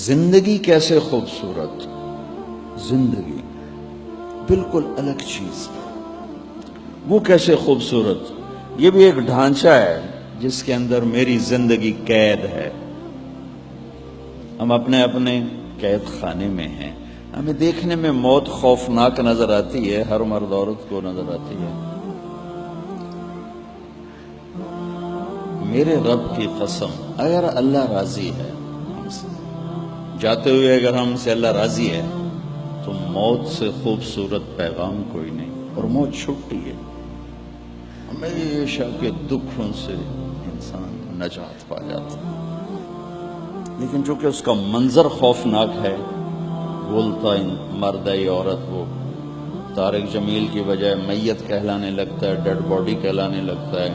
زندگی کیسے خوبصورت، زندگی بالکل الگ چیز، وہ کیسے خوبصورت، یہ بھی ایک ڈھانچہ ہے جس کے اندر میری زندگی قید ہے۔ ہم اپنے اپنے قید خانے میں ہیں، ہمیں دیکھنے میں موت خوفناک نظر آتی ہے، ہر مرد عورت کو نظر آتی ہے۔ میرے رب کی قسم، اگر اللہ راضی ہے ہم سے، جاتے ہوئے اگر ہم سے اللہ راضی ہے تو موت سے خوبصورت پیغام کوئی نہیں، اور موت چھٹی ہے، ہمیشہ کے دکھوں سے انسان نجات پا جاتا ہے۔ لیکن چونکہ اس کا منظر خوفناک ہے، بولتا مرد ہے عورت، وہ طارق جمیل کی بجائے میت کہلانے لگتا ہے، ڈیڈ باڈی کہلانے لگتا ہے۔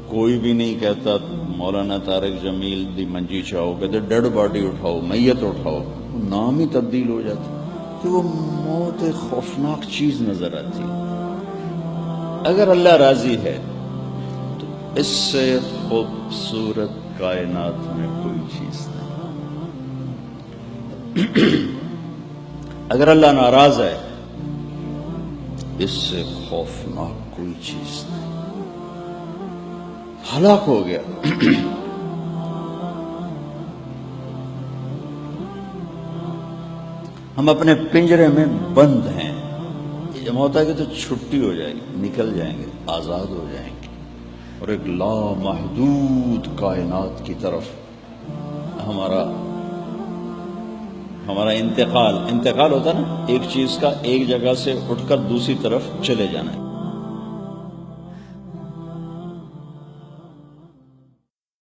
کوئی بھی نہیں کہتا مولانا طارق جمیل دی منجی چاہو، کہتے ڈیڈ باڈی اٹھاؤ، میت اٹھاؤ، نام ہی تبدیل ہو جاتا کہ وہ موت ایک خوفناک چیز نظر آتی ہے۔ اگر اللہ راضی ہے تو اس سے خوبصورت کائنات میں کوئی چیز نہیں۔ اگر اللہ ناراض ہے اس سے خوفناک کوئی چیز نہیں، ہلاک ہو گیا۔ ہم اپنے پنجرے میں بند ہیں، یہ جب ہوتا ہے کہ تو چھٹی ہو جائے گی، نکل جائیں گے، آزاد ہو جائیں گے، اور ایک لامحدود کائنات کی طرف ہمارا انتقال ہوتا نا، ایک چیز کا ایک جگہ سے اٹھ کر دوسری طرف چلے جانا ہے۔